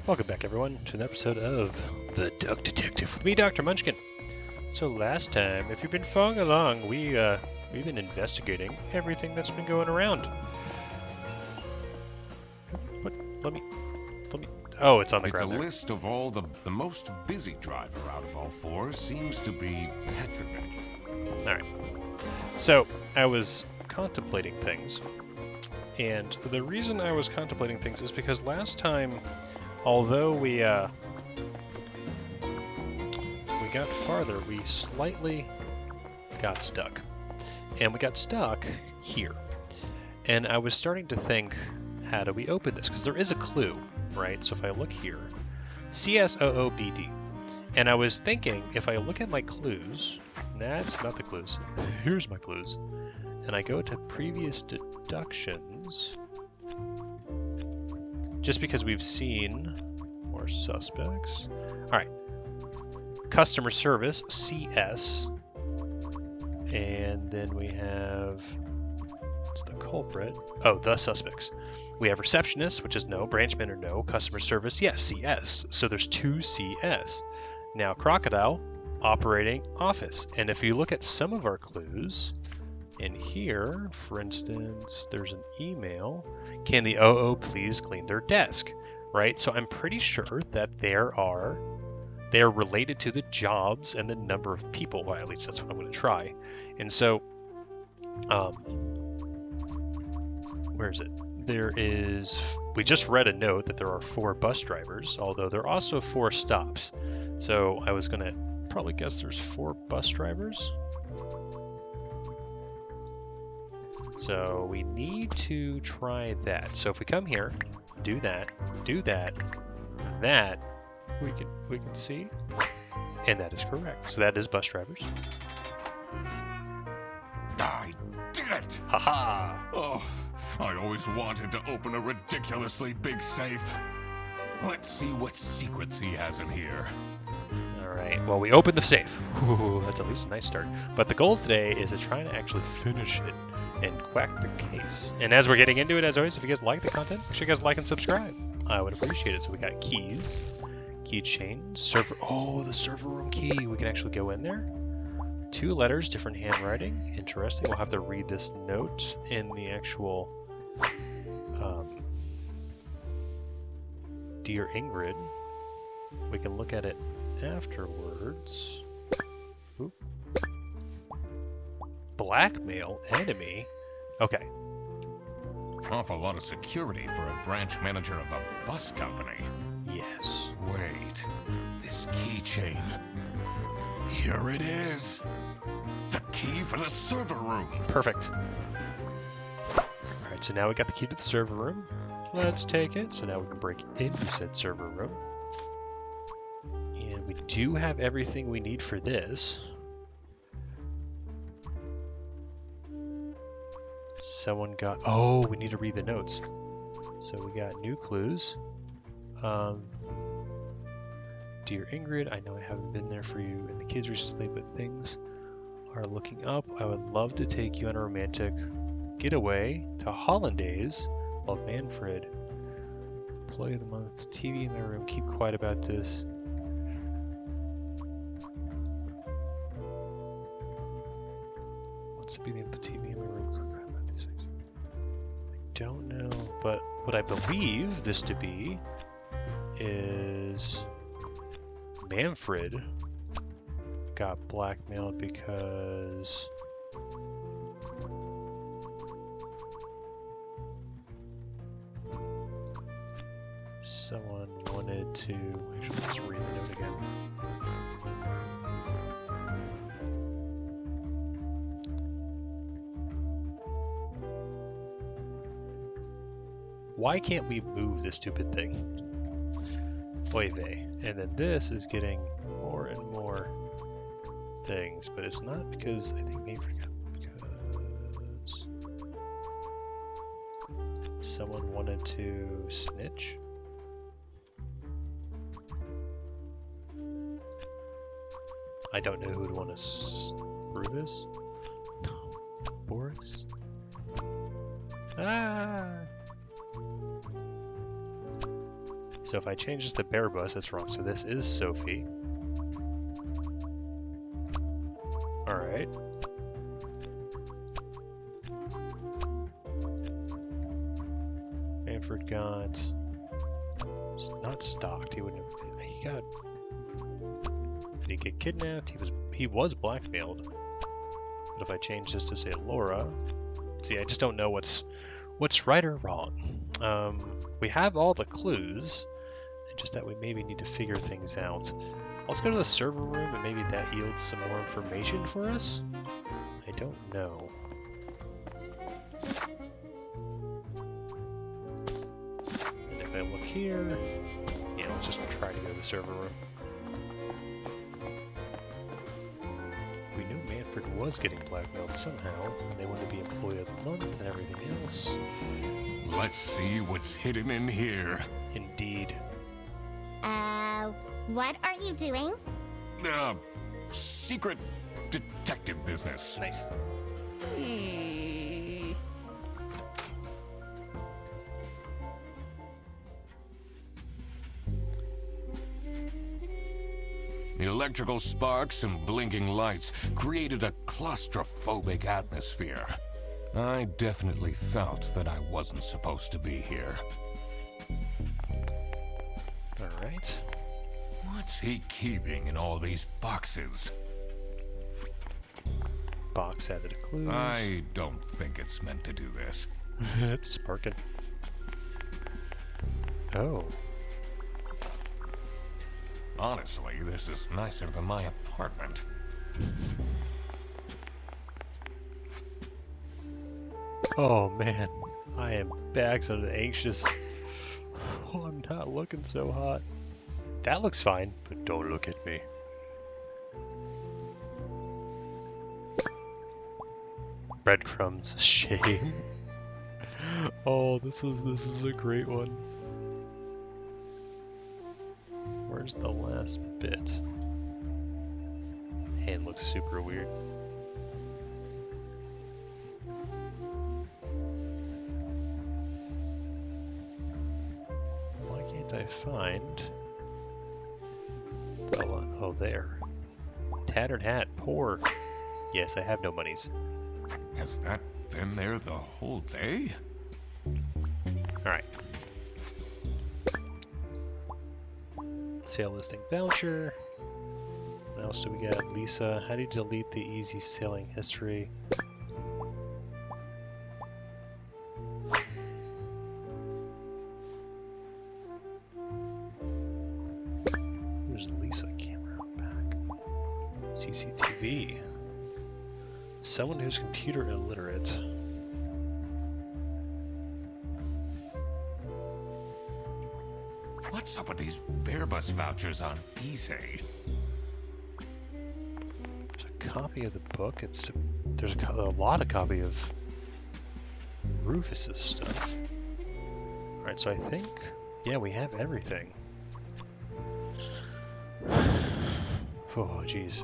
Welcome back, everyone, to an episode of The Duck Detective with me, Dr. Munchkin. So last time, if you've been following along, we've been investigating everything that's been going around. What? Let me. Oh, it's on the ground. It's a list of all the most busy driver out of all four seems to be Petrovic. All right. So I was contemplating things, and the reason I was contemplating things is because last time, although we got farther, we slightly got stuck. And we got stuck here. And I was starting to think, how do we open this? Because there is a clue, right? So if I look here, CSOOBD. And I was thinking, if I look at my clues, that's not the clues. Here's my clues. And I go to previous deductions, just because we've seen more suspects. All right. Customer service, CS. And then we have, what's the culprit? Oh, the suspects. We have receptionist, which is no. Branch manager, no. Customer service, yes, CS. So there's two CS. Now, crocodile, operating office. And if you look at some of our clues, in here, for instance, there's an email. Can the OO please clean their desk? Right? So I'm pretty sure that they're related to the jobs and the number of people. Well, at least that's what I'm going to try. And so, where is it? We just read a note that there are 4 bus drivers, although there are also 4 stops. So I was going to probably guess there's 4 bus drivers. So we need to try that. So if we come here, do that, that, we can see, and that is correct. So that is bus drivers. I did it! Haha! Oh, I always wanted to open a ridiculously big safe. Let's see what secrets he has in here. All right. Well, we opened the safe. Ooh, that's at least a nice start. But the goal today is to try to actually finish it and quack the case. And as we're getting into it, as always, if you guys like the content, make sure you guys like and subscribe. I would appreciate it. So we got keys. Keychain, server. Oh, the server room key. We can actually go in there. 2 letters, different handwriting. Interesting. We'll have to read this note in the actual Dear Ingrid. We can look at it afterwards. Oop. Blackmail enemy. Okay. Awful lot of security for a branch manager of a bus company. Yes. Wait, this keychain. Here it is. The key for the server room. Perfect. Alright, so now we got the key to the server room. Let's take it. So now we can break into said server room. And we do have everything we need for this. Someone got... Oh, we need to read the notes. So we got new clues. Dear Ingrid, I know I haven't been there for you in the kids recently, but things are looking up. I would love to take you on a romantic getaway to Hollandaise. Love, Manfred. Employee of the month. TV in my room. Keep quiet about this. What's to be the input TV in my room? About these things. I don't know, but what I believe this to be is Manfred got blackmailed because someone wanted to... Actually, let's read the note again. Why can't we move this stupid thing? Oy vey. And then this is getting more and more things, but it's not because I think Manfred got because someone wanted to snitch. I don't know who would want to screw this. No. Boris? Ah! So if I change this to Bear Bus, that's wrong. So this is Sophie. Alright. Manfred got... not stalked. He wouldn't have... He got... Did he get kidnapped? He was blackmailed. But if I change this to say Laura... See, I just don't know what's right or wrong. We have all the clues, just that we maybe need to figure things out. Let's go to the server room and maybe that yields some more information for us? I don't know. And if I look here, yeah, let's just try to go to the server room. We knew Manfred was getting blackmailed somehow, and they wanted to be employee of the month and everything else. Let's see what's hidden in here. Indeed. What are you doing? Secret detective business. Nice. Electrical sparks and blinking lights created a claustrophobic atmosphere. I definitely felt that I wasn't supposed to be here. Alright. What's he keeping in all these boxes? Box added a clue. I don't think it's meant to do this. It's sparking. Oh. Honestly, this is nicer than my apartment. Oh man, I am bags on anxious. Oh, I'm not looking so hot. That looks fine, but don't look at me. Breadcrumbs, shame. Oh, this is a great one. Where's the last bit? Hand looks super weird. Why can't I find... Oh, there. Tattered hat, poor. Yes, I have no monies. Has that been there the whole day? Alright. Sale listing voucher. What else do we got? Lisa, how do you delete the easy sailing history? There's Lisa camera back. CCTV. Someone who's computer illiterate. What's up with these Bear Bus vouchers on eBay? There's a copy of the book. There's a lot of copy of Rufus's stuff. Alright, so I think, yeah, we have everything. Oh, jeez.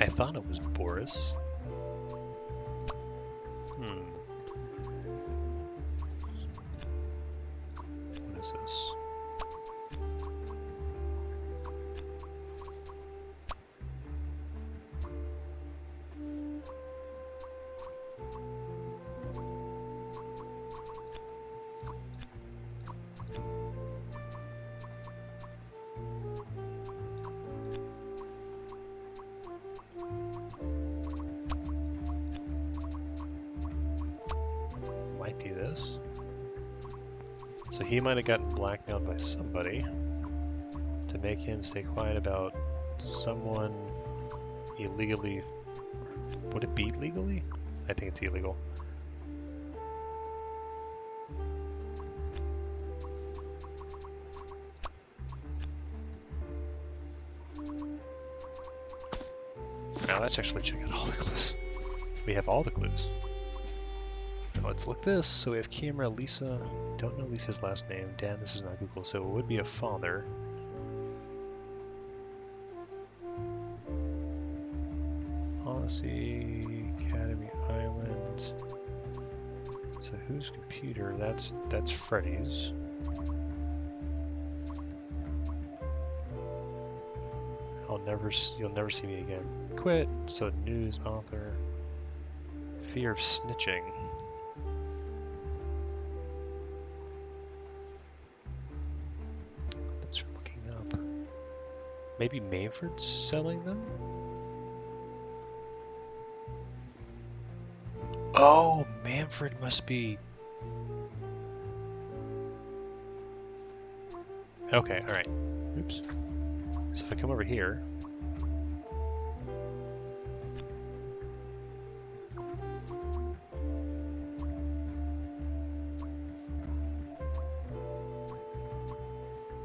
I thought it was Boris. What is this? Might be this. So he might have gotten blackmailed by somebody to make him stay quiet about someone illegally. Would it be legally? I think it's illegal. Now let's actually check out all the clues. We have all the clues. Now let's look this. So we have camera, Lisa. Don't know Lisa's last name. Dan, this is not Google, so it would be a father. Odyssey, Academy Island. So whose computer? That's Freddy's. You'll never see me again. Quit. So news author. Fear of snitching. Thanks for looking up. Maybe Manfred's selling them? Oh, Manfred must be... Okay, alright. Oops. So if I come over here...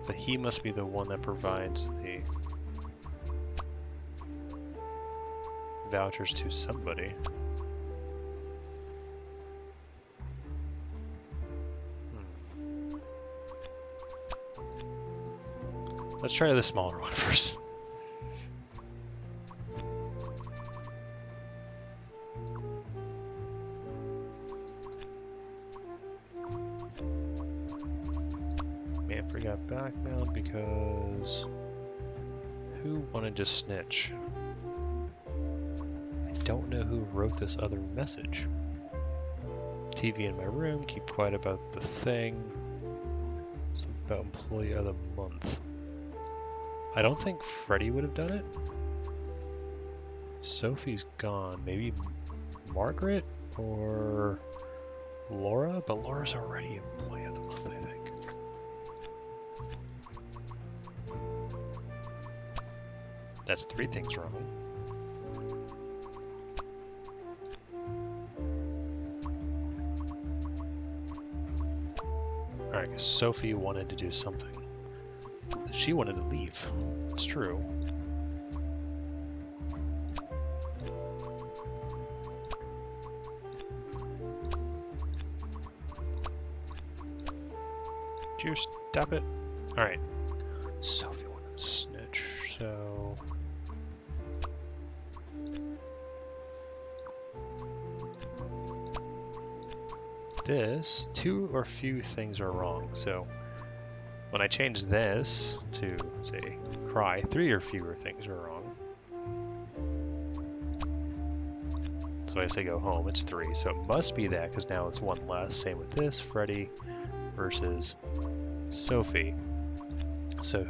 But he must be the one that provides the vouchers to somebody. Let's try the smaller one first. Manfred got blackmailed because who wanted to snitch? I don't know who wrote this other message. TV in my room, keep quiet about the thing. Something about employee of the month. I don't think Freddy would have done it. Sophie's gone. Maybe Margaret or Laura? But Laura's already employee of the month, I think. That's 3 things wrong. Alright, because Sophie wanted to do something. She wanted to leave. It's true. Juice, stop it. Alright. Sophie wanted to snitch, so... This, 2 or few things are wrong, so... When I change this to, say, cry, 3 or fewer things are wrong. So I say go home, it's 3. So it must be that, because now it's 1 less. Same with this, Freddy versus Sophie. So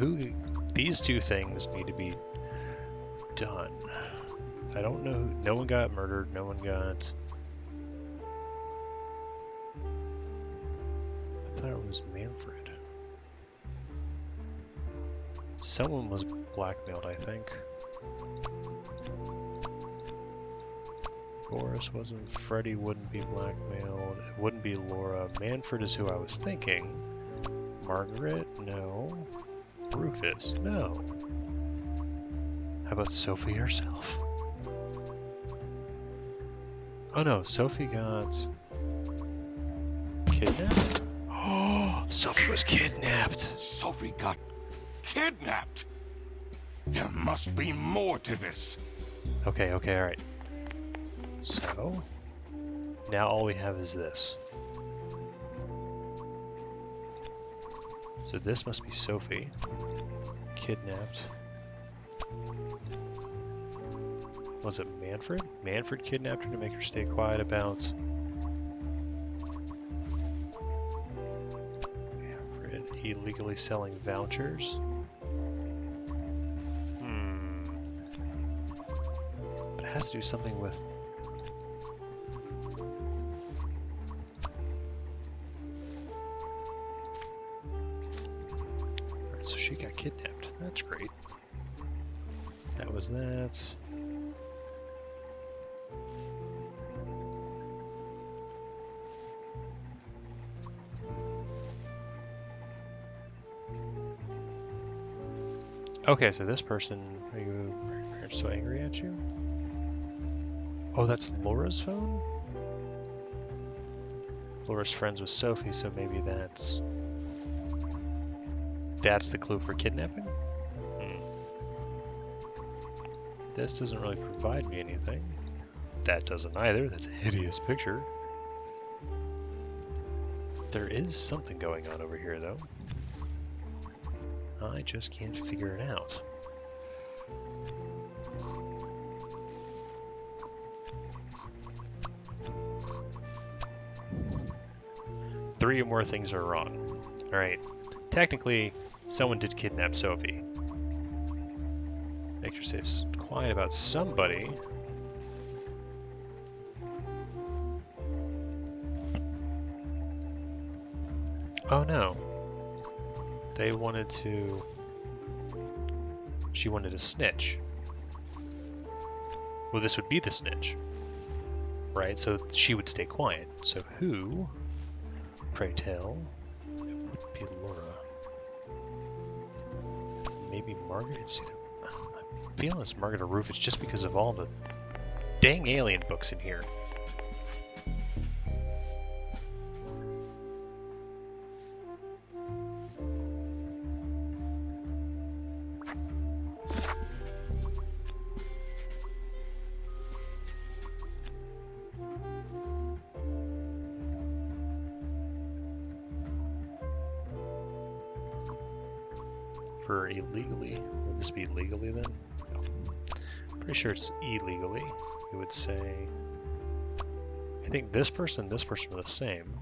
these 2 things need to be done. I don't know, no one got murdered, no one got... I thought it was Manfred. Someone was blackmailed, I think. Boris wasn't. Freddy wouldn't be blackmailed. It wouldn't be Laura. Manfred is who I was thinking. Margaret? No. Rufus? No. How about Sophie herself? Oh no, Sophie got... kidnapped? Oh, Sophie was kidnapped! Sophie got kidnapped! There must be more to this. Okay, alright. So, now all we have is this. So this must be Sophie. Kidnapped. Was it Manfred? Manfred kidnapped her to make her stay quiet about... Manfred illegally selling vouchers. But it has to do something with... Alright, so she got kidnapped. That's great. That was that. Okay, so this person, are you so angry at you? Oh, that's Laura's phone? Laura's friends with Sophie, so maybe that's the clue for kidnapping? This doesn't really provide me anything. That doesn't either. That's a hideous picture. There is something going on over here, though. I just can't figure it out. Three or more things are wrong. Alright. Technically, someone did kidnap Sophie. Make sure to stay quiet about somebody. Oh no. They wanted to... She wanted to snitch. Well, this would be the snitch. Right? So she would stay quiet. So who, pray tell, it would be Laura. Maybe Margaret? It's either... I'm feeling it's Margaret or Rufus just because of all the dang alien books in here. For illegally, would this be legally then? No. Pretty sure it's illegally. It would say, I think this person are the same.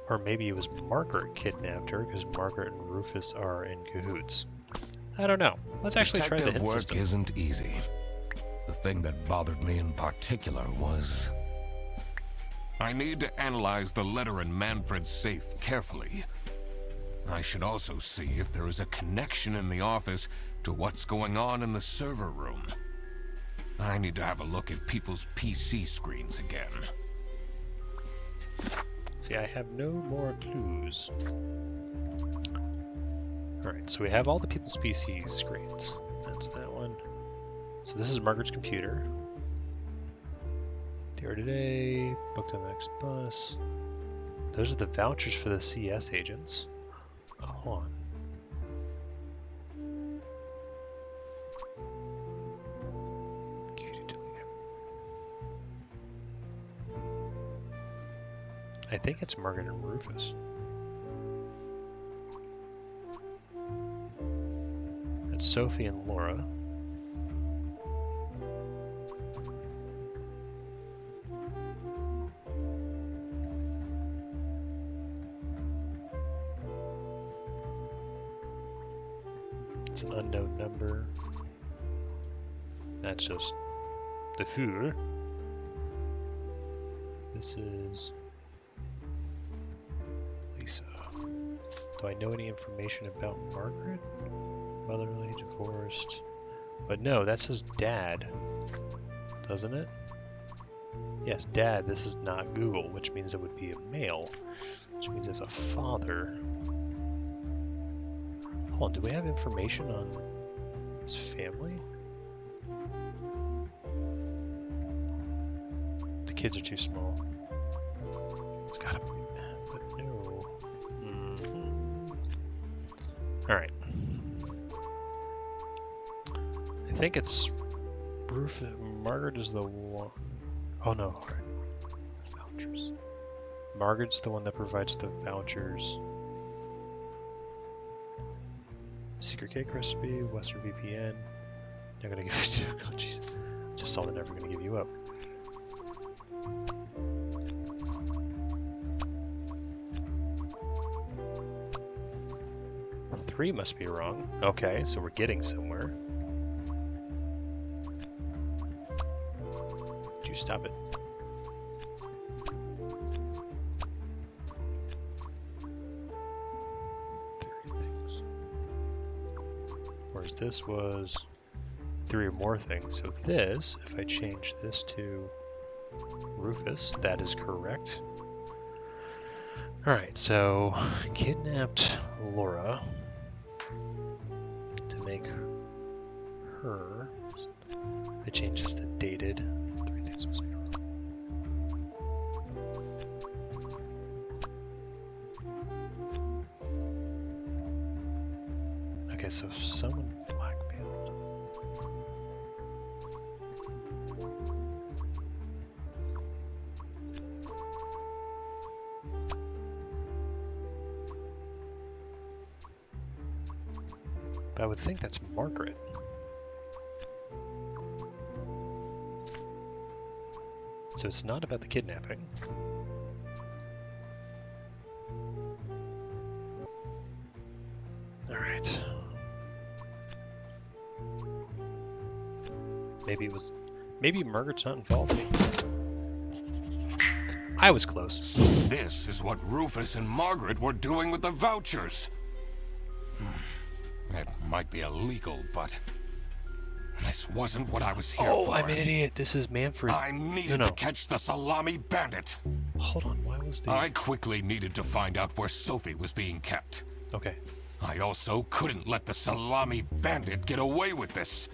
Or maybe it was Margaret kidnapped her because Margaret and Rufus are in cahoots. I don't know. Let's actually try the hint work system. Isn't easy. The thing that bothered me in particular was... I need to analyze the letter in Manfred's safe carefully. I should also see if there is a connection in the office to what's going on in the server room. I need to have a look at people's PC screens again. See, I have no more clues. Alright, so we have all the people's PC screens. That's that one. So this is Margaret's computer. DR today, booked on the next bus. Those are the vouchers for the CS agents. Oh, hold on. I think it's Margaret and Rufus. That's Sophie and Laura. It's an unknown number. That's just the Führer. This is Lisa. Do I know any information about Margaret? Motherly, divorced. But no, that says dad, doesn't it? Yes, dad. This is not Google, which means it would be a male, which means it's a father. Hold on, do we have information on his family? The kids are too small. It's gotta be, but no. Alright. I think it's Margaret is the one. Oh no, alright. Vouchers. Margaret's the one that provides the vouchers. Secret cake recipe, Western VPN. They're gonna give you. Oh, jeez. Just saw they're never gonna give you up. Three must be wrong. Okay, so we're getting somewhere. Would you stop it? Whereas this was three or more things. So this, if I change this to Rufus, that is correct. Alright, so kidnapped Laura to make her. I change this to dated. Three things must be wrong. Okay, so someone blackmailed. But I would think that's Margaret. So it's not about the kidnapping. Alright. Maybe Margaret's not involved. I was close. So this is what Rufus and Margaret were doing with the vouchers. It might be illegal, but this wasn't what I was here for. Oh, I'm an idiot. This is Manfred. I needed to catch the Salami Bandit. Hold on, why was the... I quickly needed to find out where Sophie was being kept. Okay. I also couldn't let the Salami Bandit get away with this.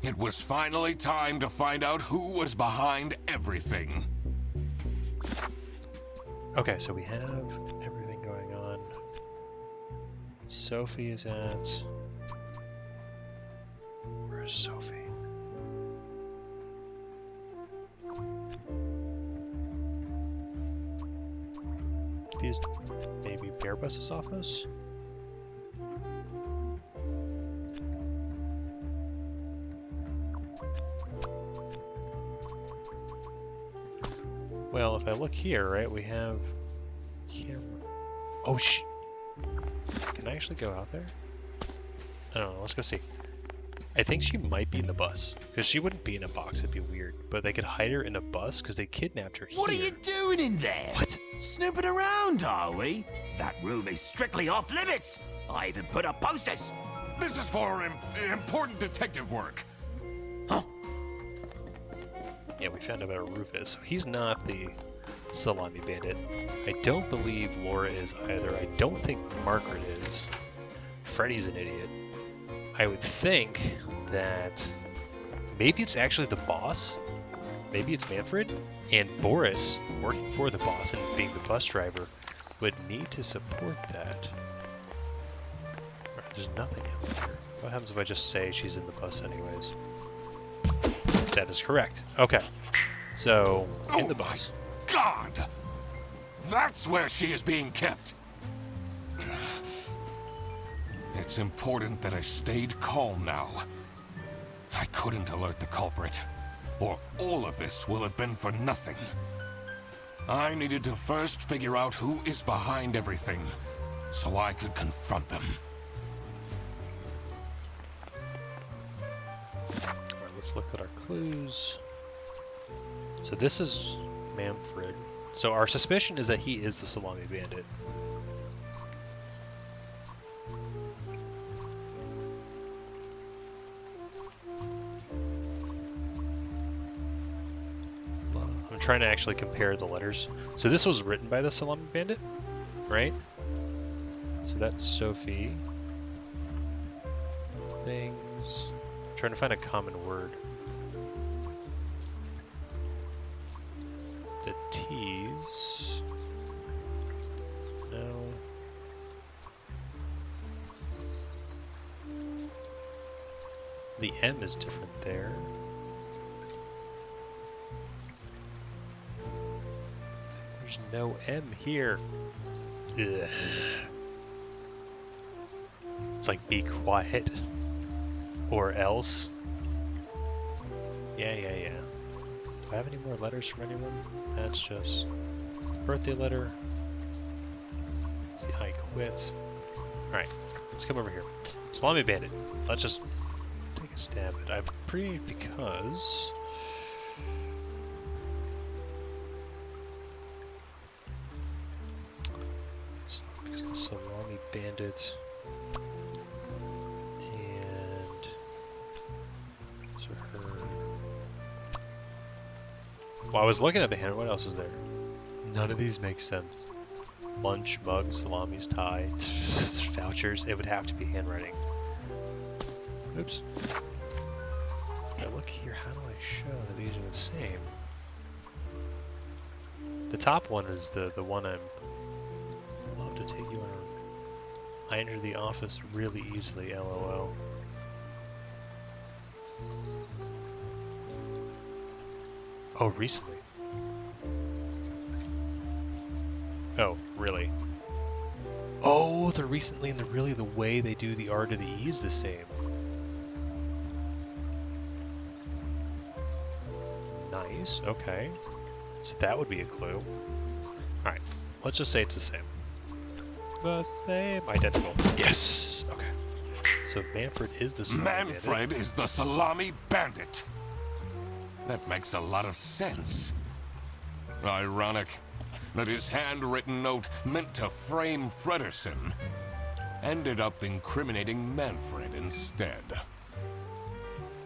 It was finally time to find out who was behind everything. Okay, so we have everything going on. Sophie is at... Where's Sophie? These maybe Bearbus's office? Well, if I look here, right, we have camera. Oh, can I actually go out there? I don't know. Let's go see. I think she might be in the bus because she wouldn't be in a box. It'd be weird. But they could hide her in a bus because they kidnapped her. What are you doing in there? What? Snooping around, are we? That room is strictly off limits. I even put up posters. This is for important detective work. Huh? Yeah, we found out about Rufus. So he's not the Salami Bandit. I don't believe Laura is either. I don't think Margaret is. Freddy's an idiot. I would think that maybe it's actually the boss. Maybe it's Manfred. And Boris, working for the boss and being the bus driver, would need to support that. Right, there's nothing out there. What happens if I just say she's in the bus anyways? That is correct. Okay. So, in the bus. God! That's where she is being kept. It's important that I stayed calm now. I couldn't alert the culprit, or all of this will have been for nothing. I needed to first figure out who is behind everything, so I could confront them. Alright, let's look at our clues. So this is Manfred. So our suspicion is that he is the Salami Bandit. I'm trying to actually compare the letters. So this was written by the Salami Bandit, right? So that's Sophie. Things. I'm trying to find a common word. The T's. No. The M is different there. There's no M here. Ugh. It's like be quiet. Or else. Yeah. Do I have any more letters from anyone? That's just birthday letter. Let's see, I quit. Alright, let's come over here. Salami Bandit. Let's just take a stab at it. I'm pretty because the Salami Bandit and so her. Well, I was looking at the hand. What else is there? None of these make sense. Lunch, mug, salamis, tie, vouchers. It would have to be handwriting. Oops. Now look here. How do I show that these are the same? The top one is the one I'm. Love to take you I entered the office really easily, lol. Oh, recently? Oh, really? Oh, the recently and the really, the way they do the R to the E is the same. Nice, okay. So that would be a clue. Alright, let's just say it's the same. The same. Identical. Yes! Okay. So Manfred is the Salami Bandit. Manfred is the Salami Bandit. That makes a lot of sense. Ironic that his handwritten note meant to frame Fredersen ended up incriminating Manfred instead.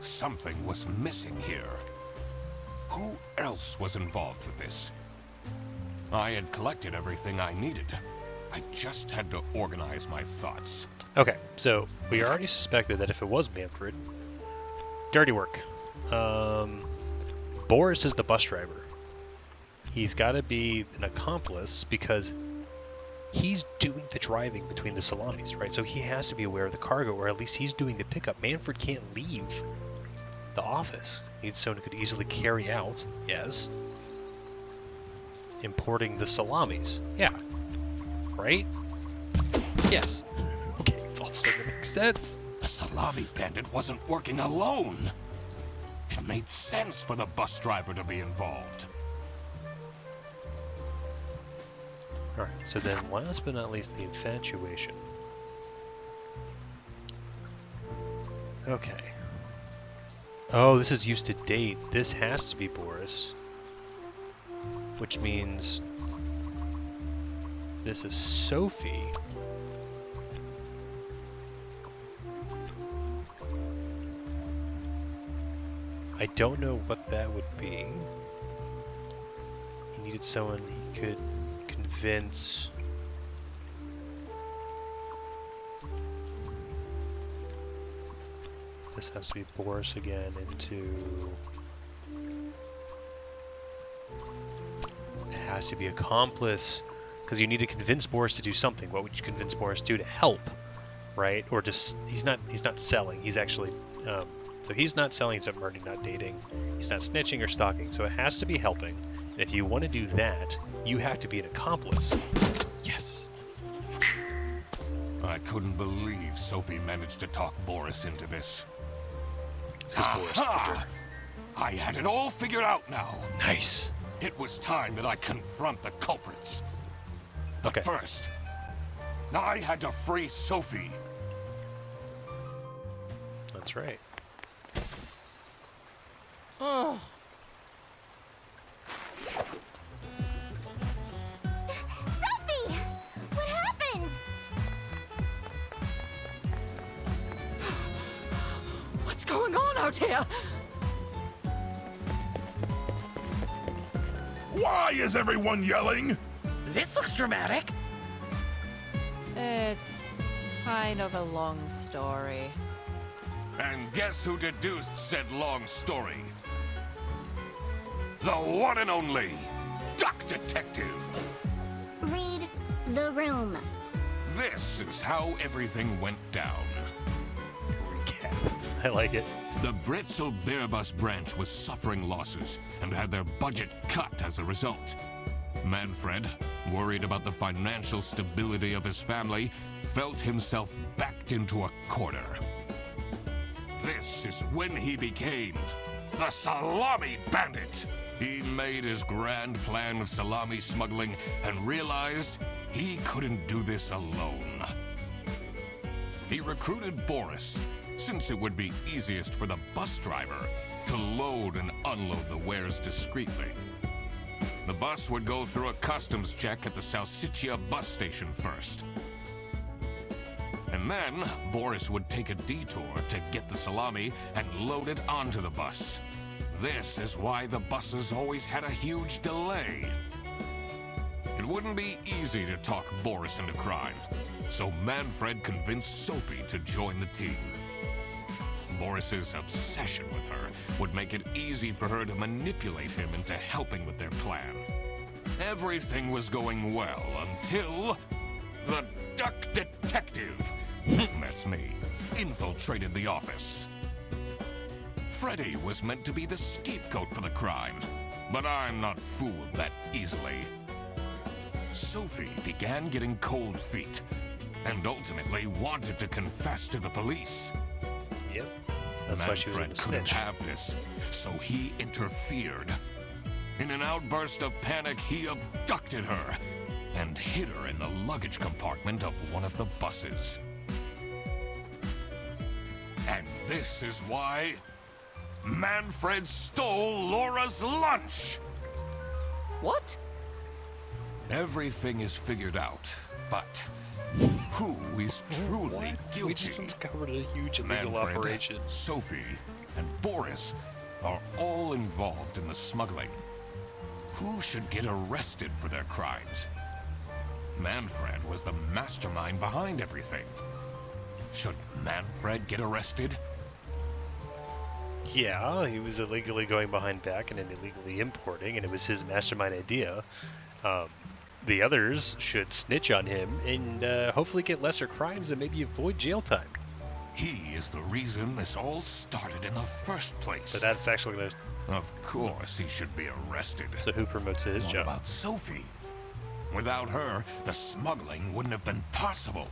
Something was missing here. Who else was involved with this? I had collected everything I needed. I just had to organize my thoughts. Okay, so we already suspected that if it was Manfred, dirty work. Boris is the bus driver. He's got to be an accomplice because he's doing the driving between the Salamis, right? So he has to be aware of the cargo, or at least he's doing the pickup. Manfred can't leave the office. He needs someone who could easily carry out, yes, importing the Salamis. Yeah. Right? Yes. Okay, it's all starting to make sense. The Salami Bandit wasn't working alone. It made sense for the bus driver to be involved. Alright, so then last but not least, the infatuation. Okay. Oh, this is used to date. This has to be Boris. Which means this is Sophie. I don't know what that would be. He needed someone he could convince. This has to be Boris again into... It has to be accomplice. Because you need to convince Boris to do something. What would you convince Boris to do? To help, right? Or just... He's not selling. He's actually... So he's not selling, he's already not dating. He's not snitching or stalking. So it has to be helping. And if you want to do that, you have to be an accomplice. Yes. I couldn't believe Sophie managed to talk Boris into this. It's because Boris loved her. I had it all figured out now. Nice. It was time that I confront the culprits. But Okay. first, I had to free Sophie. That's right. Oh. Sophie! What happened? What's going on out here? Why is everyone yelling? This looks dramatic. It's kind of a long story. And guess who deduced said long story? The one and only Duck Detective. Read the room. This is how everything went down. Recap. I like it. The Britzel Beerbus branch was suffering losses and had their budget cut as a result. Manfred, worried about the financial stability of his family, felt himself backed into a corner. This is when he became the Salami Bandit. He made his grand plan of salami smuggling and realized he couldn't do this alone. He recruited Boris, since it would be easiest for the bus driver to load and unload the wares discreetly. The bus would go through a customs check at the Salsiccia bus station first. And then, Boris would take a detour to get the salami and load it onto the bus. This is why the buses always had a huge delay. It wouldn't be easy to talk Boris into crime, so Manfred convinced Sophie to join the team. Boris's obsession with her would make it easy for her to manipulate him into helping with their plan. Everything was going well until The Duck Detective, that's me, infiltrated the office. Freddy was meant to be the scapegoat for the crime, but I'm not fooled that easily. Sophie began getting cold feet, and ultimately wanted to confess to the police. Yep. That's why she was Manfred with the couldn't snitch. have this, so he interfered. In an outburst of panic, he abducted her and hid her in the luggage compartment of one of the buses. And this is why Manfred stole Laura's lunch! What? Everything is figured out, but who is truly guilty? We just uncovered a huge illegal Manfred, operation. Sophie, and Boris are all involved in the smuggling. Who should get arrested for their crimes? Manfred was the mastermind behind everything. Should Manfred get arrested? Yeah, he was illegally going behind back and then illegally importing, and it was his mastermind idea. The others should snitch on him and hopefully get lesser crimes and maybe avoid jail time. He is the reason this all started in the first place. But that's actually going to... Of course he should be arrested. So who promotes his What job? about Sophie? Without her, the smuggling wouldn't have been possible.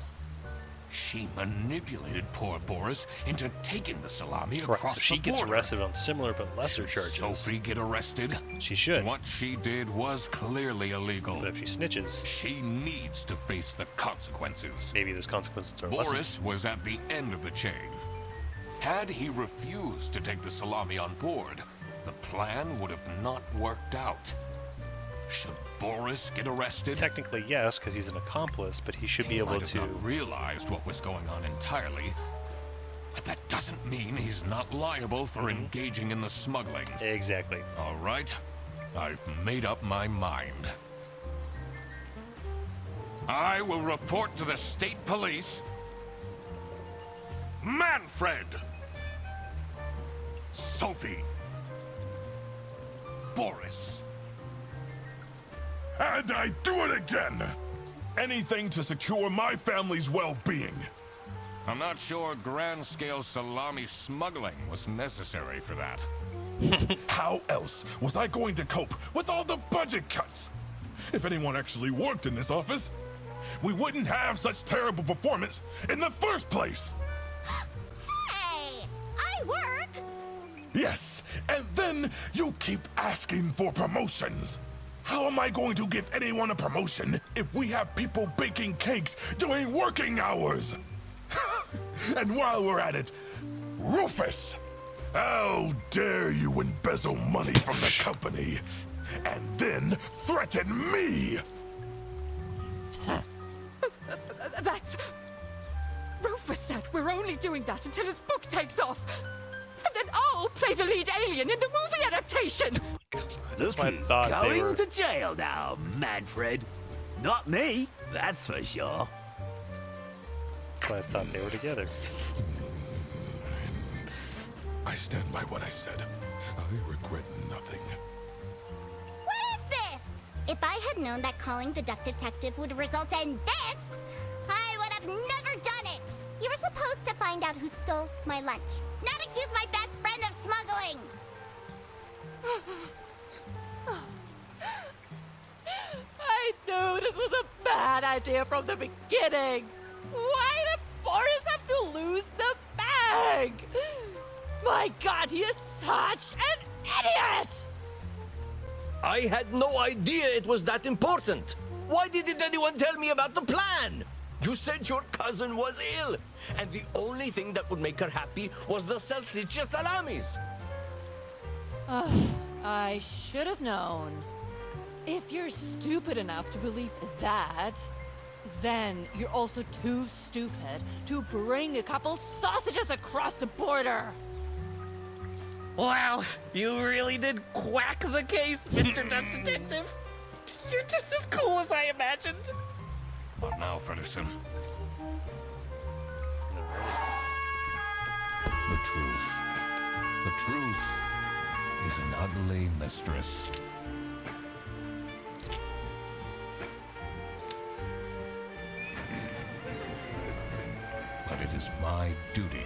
She manipulated poor Boris into taking the salami Right, across so she the gets border. arrested on similar but lesser charges. Sophie get arrested? She should. What she did was clearly illegal. But if she snitches, She needs to face the consequences. maybe those consequences are lessened. Boris was at the end of the chain. Had he refused to take the salami on board, the plan would have not worked out. Should Boris get arrested? Technically, yes, because he's an accomplice, but he should be able Might have to... not realized what was going on entirely. But that doesn't mean he's not liable for engaging in the smuggling. Exactly. All right, I've made up my mind. I will report to the state police. Manfred! Sophie! Boris! And I do it again! Anything to secure my family's well-being. I'm not sure grand-scale salami smuggling was necessary for that. How else was I going to cope with all the budget cuts? If anyone actually worked in this office, we wouldn't have such terrible performance in the first place! Hey! I work! Yes, and then you keep asking for promotions. How am I going to give anyone a promotion if we have people baking cakes during working hours? And while we're at it, Rufus! How dare you embezzle money from the company and then threaten me? That's... Rufus said we're only doing that until his book takes off. And then I'll play the lead alien in the movie adaptation. That's Look why I who's thought they going were... to jail now, Manfred. Not me, that's for sure. That's why I thought they were together. I stand by what I said. I regret nothing. What is this? If I had known that calling the Duck Detective would result in this, I would have never done it! You were supposed to find out who stole my lunch, not accuse my best friend of smuggling! I knew this was a bad idea from the beginning. Why did Boris have to lose the bag? My God, he is such an idiot! I had no idea it was that important. Why didn't anyone tell me about the plan? You said your cousin was ill, and the only thing that would make her happy was the salsiccia salamis. I should have known. If you're stupid enough to believe that, then you're also too stupid to bring a couple sausages across the border. Wow, you really did quack the case, Mr. Duck Detective. You're just as cool as I imagined. What now, Fredderson? The truth. The truth is an ugly mistress. it is my duty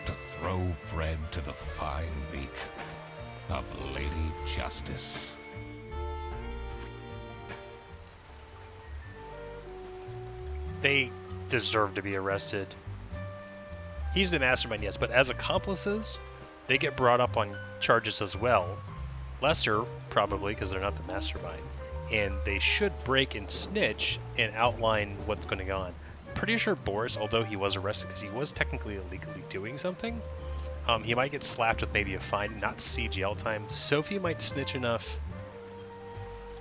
to throw bread to the fine beak of Lady Justice. They deserve to be arrested. He's the mastermind, yes, but as accomplices, they get brought up on charges as well. Lesser, probably, because they're not the mastermind. And they should break and snitch and outline what's going on. Pretty sure Boris, although he was arrested because he was technically illegally doing something, he might get slapped with maybe a fine, not see jail time. Sophie might snitch enough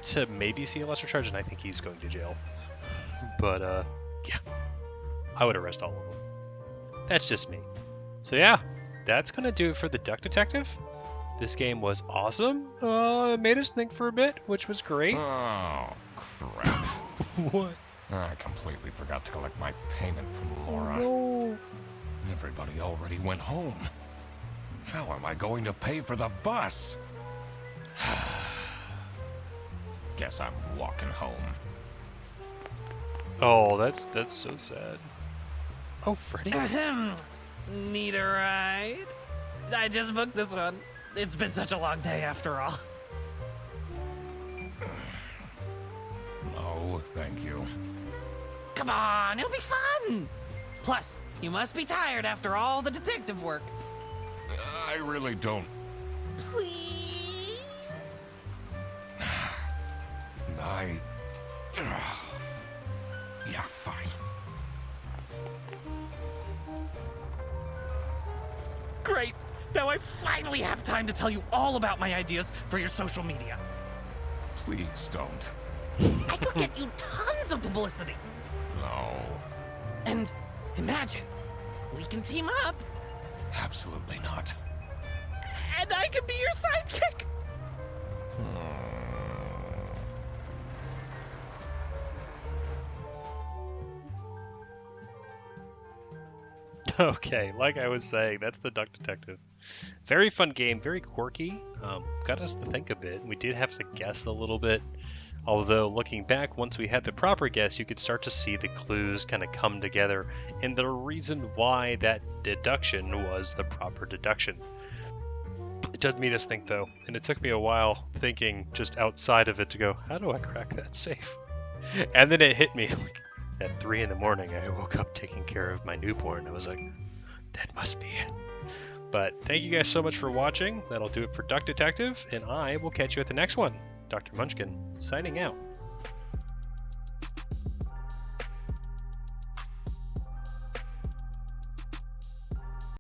to maybe see a lesser charge, and I think he's going to jail. But, yeah, I would arrest all of them. That's just me. So yeah, that's going to do it for the Duck Detective. This game was awesome. It made us think for a bit, which was great. Oh, crap. What? I completely forgot to collect my payment from Laura. No. Everybody already went home. How am I going to pay for the bus? Guess I'm walking home. Oh, that's so sad. Oh, Freddy? Ahem. Need a ride? I just booked this one. It's been such a long day after all. No, thank you. Come on, it'll be fun! Plus, you must be tired after all the detective work. I really don't. Please? Yeah, fine. Great! Now I finally have time to tell you all about my ideas for your social media. Please don't. I could get you tons of publicity. No, And imagine, we can team up, absolutely not. and I can be your sidekick. Okay, like I was saying, that's the Duck Detective. Very fun game, very quirky. Got us to think a bit. We did have to guess a little bit. Although, looking back, once we had the proper guess, you could start to see the clues kind of come together and the reason why that deduction was the proper deduction. It does make us think, though, and it took me a while thinking just outside of it to go, how do I crack that safe? And then it hit me. At 3 in the morning, I woke up taking care of my newborn. I was like, that must be it. But thank you guys so much for watching. That'll do it for Duck Detective, and I will catch you at the next one. Dr. Munchkin, signing out.